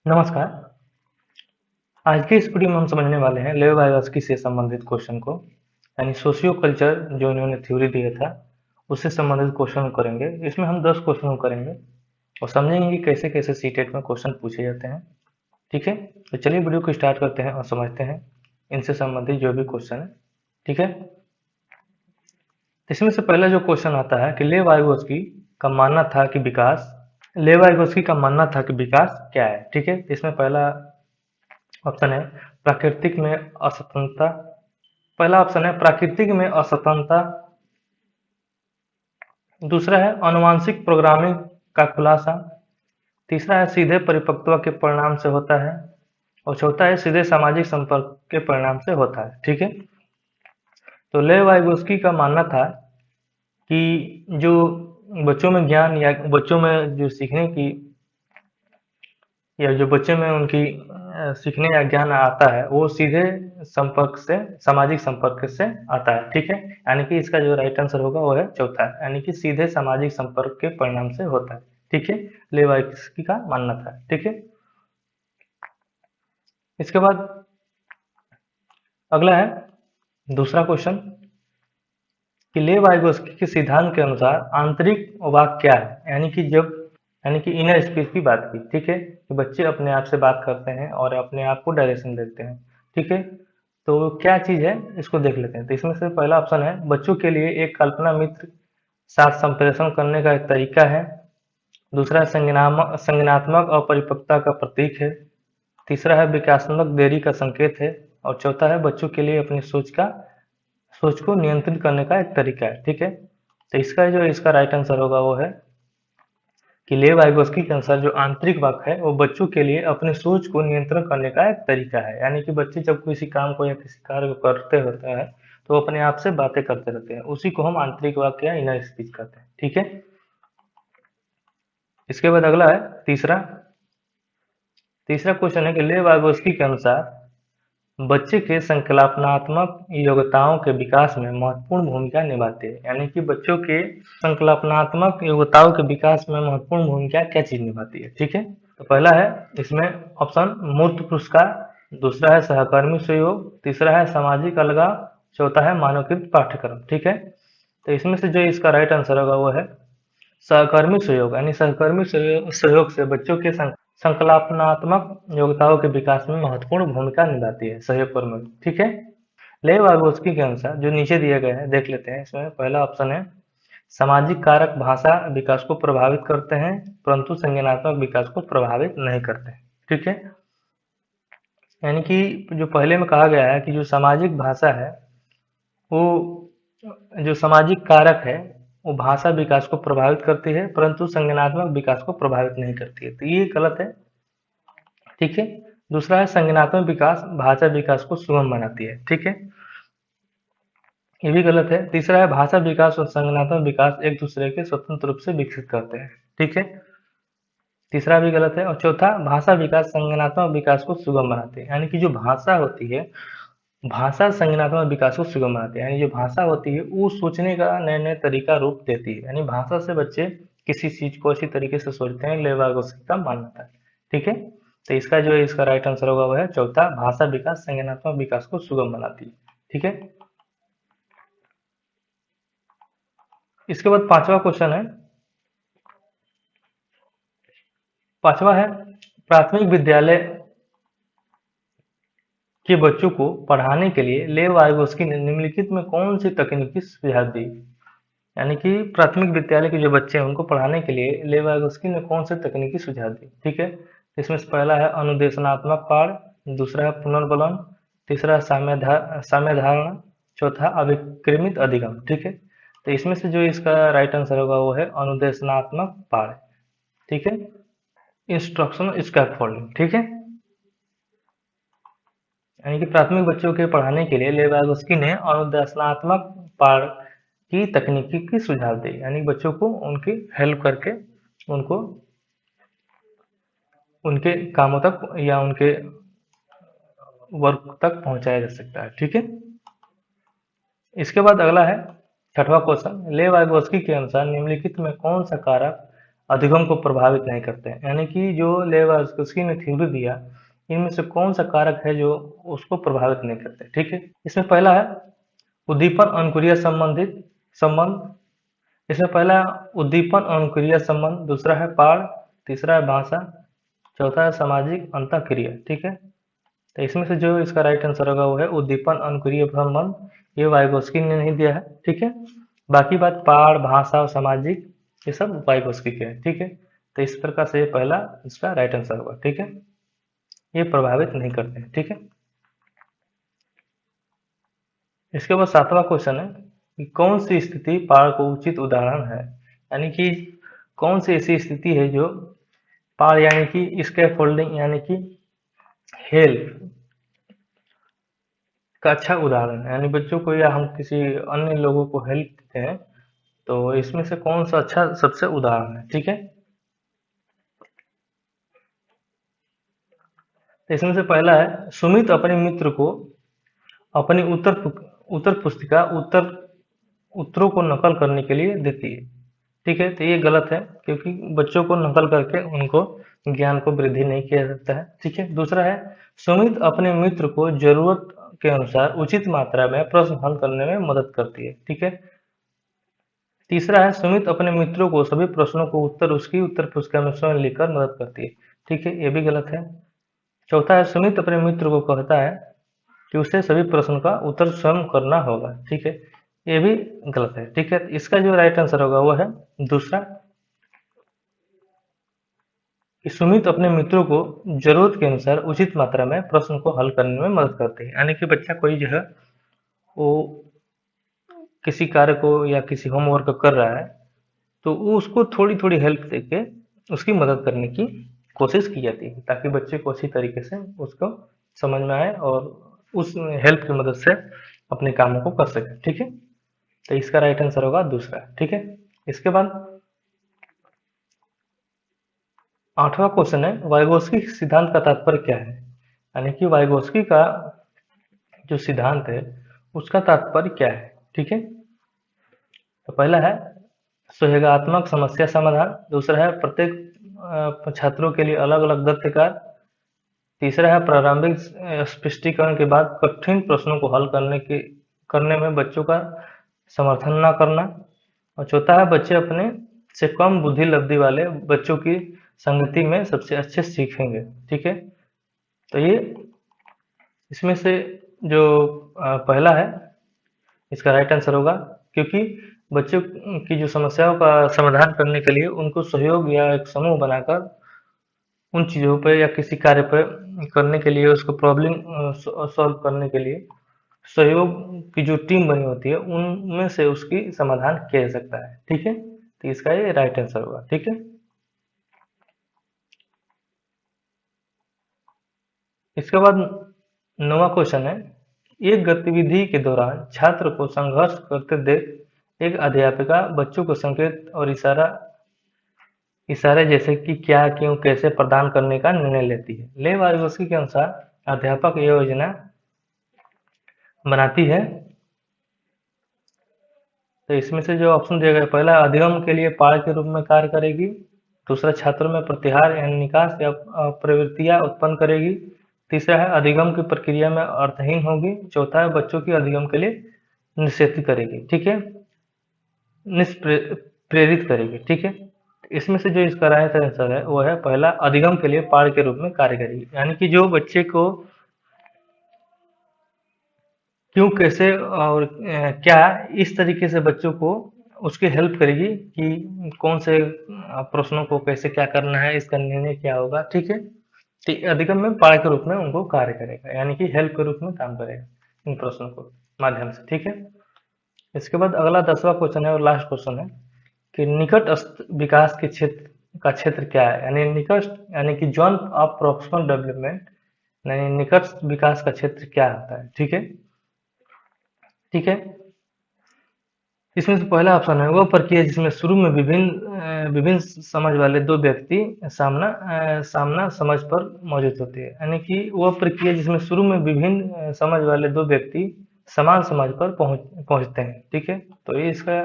नमस्कार। आज की इस वीडियो में हम समझने वाले हैं लेव वाइगोत्स्की से संबंधित क्वेश्चन को, यानी सोशियो कल्चर जो इन्होंने थ्योरी दिया था उससे संबंधित क्वेश्चन करेंगे। इसमें हम 10 क्वेश्चन करेंगे और समझेंगे कि कैसे कैसे सीटेट में क्वेश्चन पूछे जाते हैं। ठीक है, तो चलिए वीडियो को स्टार्ट करते हैं और समझते हैं इनसे संबंधित जो भी क्वेश्चन है। ठीक है, इसमें से पहला जो क्वेश्चन आता है कि लेव वाइगोत्स्की का मानना था कि विकास क्या है। ठीक है, इसमें पहला ऑप्शन है प्राकृतिक में असंतुलता। पहला ऑप्शन है प्राकृतिक में असंतुलता। दूसरा है आनुवंशिक प्रोग्रामिंग का खुलासा। तीसरा है सीधे परिपक्वता के परिणाम से होता है। और चौथा है सीधे सामाजिक संपर्क के परिणाम से होता है। ठीक है, तो लेव वाइगोत्स्की का मानना था कि जो बच्चों में ज्ञान या बच्चों में जो सीखने की या जो बच्चे में उनकी सीखने या ज्ञान आता है वो सीधे संपर्क से सामाजिक संपर्क से आता है। ठीक है, यानी कि इसका जो राइट आंसर होगा वो है चौथा, यानी कि सीधे सामाजिक संपर्क के परिणाम से होता है। ठीक है, लेवाइस्की का मानना था। ठीक है, इसके बाद अगला है दूसरा क्वेश्चन कि लेव वाइगोत्स्की के सिद्धांत के अनुसार आंतरिक वाक्य क्या है, यानी कि इनर स्पीच की बात की। ठीक है, कि बच्चे अपने आप से बात करते हैं और अपने आप को डायरेक्शन देते हैं। ठीक है, तो क्या चीज है इसको देख लेते हैं। तो इसमें से पहला ऑप्शन है बच्चों के लिए एक कल्पना मित्र साथ संप्रेषण करने का एक तरीका है। दूसरा संज्ञानात्मक अपरिपक्वता का प्रतीक है। तीसरा है विकासात्मक देरी का संकेत है। और चौथा है बच्चों के लिए अपनी सोच को नियंत्रित करने का एक तरीका है। ठीक है, तो इसका राइट आंसर होगा वो है कि लेव वाइगोत्स्की के अनुसार जो आंतरिक वाक्य है वो बच्चों के लिए अपनी सोच को नियंत्रण करने का एक तरीका है। यानी कि बच्चे जब किसी काम को या किसी कार्य को करते होता है तो वो अपने आप से बातें करते रहते हैं, उसी को हम आंतरिक वाक्य या इनर स्पीच कहते हैं। ठीक है, इसके बाद अगला है तीसरा तीसरा क्वेश्चन है कि लेव वाइगोत्स्की के अनुसार बच्चे के संकल्पनात्मक योग्यताओं के विकास में महत्वपूर्ण भूमिका निभाते हैं। यानी कि बच्चों के संकल्पनात्मक योग्यताओं के विकास में महत्वपूर्ण भूमिका क्या चीज निभाती है। ठीक है, तो पहला है इसमें ऑप्शन मूर्त पुरस्कार। दूसरा है सहकर्मी सहयोग। तीसरा है सामाजिक अलगाव। चौथा है मानवकृत पाठ्यक्रम। ठीक है, तो इसमें से जो इसका राइट आंसर होगा वो है सहकर्मी सहयोग, यानी सहकर्मी सहयोग से बच्चों के संकल्पनात्मक योग्यताओं के विकास में महत्वपूर्ण भूमिका निभाती है सहयोग कर्मी। ठीक है, लेव वाइगोत्स्की के अनुसार जो नीचे दिए गए हैं देख लेते हैं। इसमें पहला ऑप्शन है सामाजिक कारक भाषा विकास को प्रभावित करते हैं परंतु संज्ञानात्मक विकास को प्रभावित नहीं करते। ठीक है, यानी कि जो पहले में कहा गया है कि जो सामाजिक भाषा है वो जो सामाजिक कारक है वो भाषा विकास को प्रभावित करती है परंतु संज्ञानात्मक विकास को प्रभावित नहीं करती है, तो ये गलत है। ठीक है, दूसरा है संज्ञानात्मक विकास भाषा विकास को सुगम बनाती है। ठीक है, ये भी गलत है। तीसरा है भाषा विकास और संज्ञानात्मक विकास एक दूसरे के स्वतंत्र रूप से विकसित करते हैं। ठीक है, तीसरा भी गलत है। और चौथा भाषा विकास संज्ञानात्मक विकास को सुगम बनाते हैं, यानी कि जो भाषा होती है भाषा संज्ञानात्मक विकास को सुगम बनाती है। यानी जो भाषा होती है वो सोचने का नए नए तरीका रूप देती है, यानी भाषा से बच्चे किसी चीज को अच्छी तरीके से सोचते हैं, लेवागोस्की का मानना था। ठीक है, तो इसका राइट आंसर होगा वह है चौथा भाषा विकास संज्ञानात्मक विकास को सुगम बनाती है। ठीक है, इसके बाद पांचवा है प्राथमिक विद्यालय के बच्चों को पढ़ाने के लिए लेव वाइगोस्की ने निम्नलिखित में कौन सी तकनीकी सुझाव दी। यानी कि प्राथमिक विद्यालय के जो बच्चे हैं उनको पढ़ाने के लिए लेव वाइगोस्की ने कौन से तकनीकी सुझाव दी। ठीक है, इसमें से पहला है अनुदेशनात्मक पाठ। दूसरा है पुनर्बलन। तीसरा है साम्य धारणा। चौथा अभिक्रमित अधिगम। ठीक है, तो इसमें से जो इसका राइट आंसर होगा वो है अनुदेशनात्मक पाठ। ठीक है, इंस्ट्रक्शन स्कैफोल्डिंग। ठीक है, यानी कि प्राथमिक बच्चों के पढ़ाने के लिए लेवागोस्की ने अनुदेशनात्मक पाठ की तकनीकी की सुझाव दी, यानी बच्चों को उनकी हेल्प करके उनको उनके कामों तक या उनके वर्क तक पहुंचाया जा सकता है। ठीक है, इसके बाद अगला है छठवां क्वेश्चन लेवागोस्की के अनुसार निम्नलिखित में कौन सा कारक अधिगम को प्रभावित नहीं करते हैं। यानी कि जो लेवार्स्की ने थ्योरी दिया, इनमें से कौन सा कारक है जो उसको प्रभावित नहीं करते। ठीक है, इसमें पहला है उद्दीपन अनुक्रिया संबंधित संबंध। इसमें पहला उद्दीपन अनुक्रिया संबंध, दूसरा है पाठ, तीसरा है भाषा, चौथा है सामाजिक अंतःक्रिया। ठीक है, तो इसमें से जो इसका राइट आंसर होगा वो है उद्दीपन अनुक्रिय संबंध। ये वाइगोस्की ने नहीं दिया है। ठीक है, बाकी बात पाठ, भाषा और सामाजिक, ये सब वाइगोस्की के हैं। ठीक है, तो इस प्रकार से ये पहला इसका राइट आंसर होगा। ठीक है, ये प्रभावित नहीं करते हैं। ठीक है, इसके बाद सातवां क्वेश्चन है कि कौन सी स्थिति पाठ को उचित उदाहरण है। यानी कि कौन सी ऐसी स्थिति है जो पाठ यानी कि स्कैफोल्डिंग यानी कि हेल्प का अच्छा उदाहरण है। यानी बच्चों को या हम किसी अन्य लोगों को हेल्प देते हैं, तो इसमें से कौन सा अच्छा सबसे उदाहरण है। ठीक है, तो इसमें से पहला है सुमित अपने मित्र को अपनी उत्तर पुस्तिका उत्तरों को नकल करने के लिए देती है। ठीक है, तो ये गलत है क्योंकि बच्चों को नकल करके उनको ज्ञान को वृद्धि नहीं किया जाता है। ठीक है, दूसरा है सुमित अपने मित्र को जरूरत के अनुसार उचित मात्रा में प्रश्न हल करने में मदद करती है। ठीक है, तीसरा है सुमित अपने मित्रों को सभी प्रश्नों को उत्तर उसकी उत्तर पुस्तिका में स्वयं लिखकर मदद करती है। ठीक है, ये भी गलत है। चौथा है सुमित अपने मित्र को कहता है कि उसे सभी प्रश्न का उत्तर स्वयं करना होगा। ठीक है, ये भी गलत है। ठीक है, इसका जो राइट आंसर होगा वो है दूसरा कि सुमित अपने मित्रों को जरूरत के अनुसार उचित मात्रा में प्रश्न को हल करने में मदद करते हैं। यानी कि बच्चा कोई जो है वो किसी कार्य को या किसी होमवर्क कर रहा है, तो वो उसको थोड़ी थोड़ी हेल्प देके उसकी मदद करने की कोशिश की जाती है ताकि बच्चे को अच्छी तरीके से उसको समझ में आए और उस हेल्प की मदद से अपने कामों को कर सके। ठीक है, तो इसका राइट आंसर होगा दूसरा। ठीक है, इसके बाद आठवां क्वेश्चन है वाइगोस्की सिद्धांत का तात्पर्य क्या है। यानी कि वाइगोस्की का जो सिद्धांत है उसका तात्पर्य क्या है। ठीक है, तो पहला है सहयोगात्मक समस्या समाधान, दूसरा है प्रत्येक छात्रों के लिए अलग अलग दत्तकार, तीसरा है प्रारंभिक स्पष्टीकरण के बाद कठिन प्रश्नों को हल करने में बच्चों का समर्थन न करना, और चौथा है बच्चे अपने से कम बुद्धि लब्धि वाले बच्चों की संगति में सबसे अच्छे सीखेंगे। ठीक है, तो ये इसमें से जो पहला है इसका राइट आंसर होगा क्योंकि बच्चों की जो समस्याओं का समाधान करने के लिए उनको सहयोग या एक समूह बनाकर उन चीज़ों पे या किसी कार्य पर करने के लिए उसको प्रॉब्लम सॉल्व करने के लिए सहयोग की जो टीम बनी होती है उनमें से उसकी समाधान किया जा सकता है। ठीक है, तो इसका ये राइट आंसर होगा। ठीक है, इसके बाद नौवां क्वेश्चन है एक गतिविधि के दौरान छात्र को संघर्ष करते देख एक अध्यापिका बच्चों को संकेत और इशारे जैसे कि क्या, क्यों, कैसे प्रदान करने का निर्णय लेती है। लेव वाइगोस्की के अनुसार अध्यापक ये योजना बनाती है, तो इसमें से जो ऑप्शन दिया गया पहला अधिगम के लिए पाठ के रूप में कार्य करेगी, दूसरा छात्रों में प्रतिहार यानी निकास या प्रवृत्तियां उत्पन्न करेगी, तीसरा है अधिगम की प्रक्रिया में अर्थहीन होगी, चौथा है बच्चों की अधिगम के लिए निषेधित करेगी। ठीक है, निष्प्रेरित करेगी। ठीक है, इसमें से जो इसका राइट आंसर है वो है पहला अधिगम के लिए पाठ के रूप में कार्य करेगी। यानी कि जो बच्चे को क्यों, कैसे और क्या, इस तरीके से बच्चों को उसकी हेल्प करेगी कि कौन से प्रश्नों को कैसे क्या करना है, इसका निर्णय क्या होगा। ठीक है, तो अधिगम में पाठ के रूप में उनको कार्य करेगा यानी कि हेल्प के रूप में काम करेगा इन प्रश्नों को माध्यम से। ठीक है, इसके बाद अगला 10वां क्वेश्चन है और लास्ट क्वेश्चन है कि विकास के क्षेत्र क्या है। यानी निकट यानी कि जोन ऑफ प्रॉक्सिमल डेवलपमेंट यानी निकट विकास का क्षेत्र क्या होता है। ठीक है, ठीक है, इसमें से पहला ऑप्शन है वह प्रक्रिया जिसमें शुरू में विभिन्न समझ वाले दो व्यक्ति सामना समझ पर मौजूद होते हैं। यानी कि वह प्रक्रिया जिसमें शुरू में विभिन्न समझ वाले दो व्यक्ति समान समझ पर पहुंचते हैं। ठीक है, तो ये इसका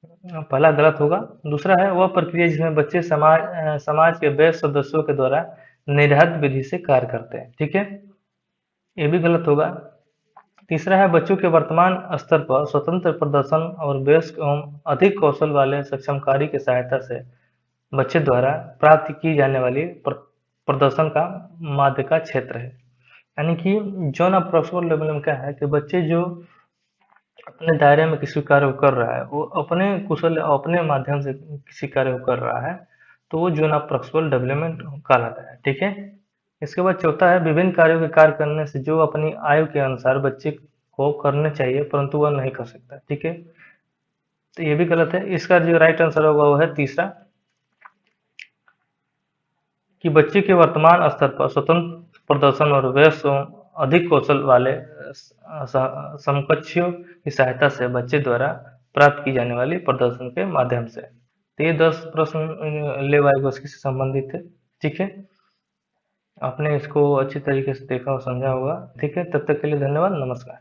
पहला गलत होगा। दूसरा है वह प्रक्रिया जिसमें बच्चे समाज के वयस्क सदस्यों के द्वारा निर्धारित विधि से कार्य करते हैं। ठीक है, ये भी गलत होगा। तीसरा है बच्चों के वर्तमान स्तर पर स्वतंत्र प्रदर्शन और वयस्क एवं अधिक कौशल वाले सक्षमकारी की सहायता से बच्चे द्वारा प्राप्त की जाने वाली प्रदर्शन का माध्य का क्षेत्र है। यानी कि जॉन अप्रोक्सिमल लेवल में क्या है कि बच्चे जो अपने दायरे में किसी कार्य को कर रहा है, वो अपने कुशल अपने माध्यम से किसी कार्य को कर रहा है, तो वो जोन ऑफ प्रॉक्सिमल डेवलपमेंट कहलाता है। ठीक है, इसके बाद चौथा है विभिन्न कार्यों के कार्य करने से जो अपनी आयु के अनुसार बच्चे को करने चाहिए परंतु वह नहीं कर सकता। ठीक है, तो ये भी गलत है। इसका जो राइट आंसर होगा वो है तीसरा, कि बच्चे के वर्तमान स्तर पर स्वतंत्र प्रदर्शन और वयस्क एवं अधिक कौशल वाले समकक्षों की सहायता से बच्चे द्वारा प्राप्त की जाने वाली प्रदर्शन के माध्यम से। तो ये 10 प्रश्न ले वाइगोस्की से संबंधित थे। ठीक है, आपने इसको अच्छी तरीके से देखा और समझा होगा। ठीक है, तब तक के लिए धन्यवाद, नमस्कार।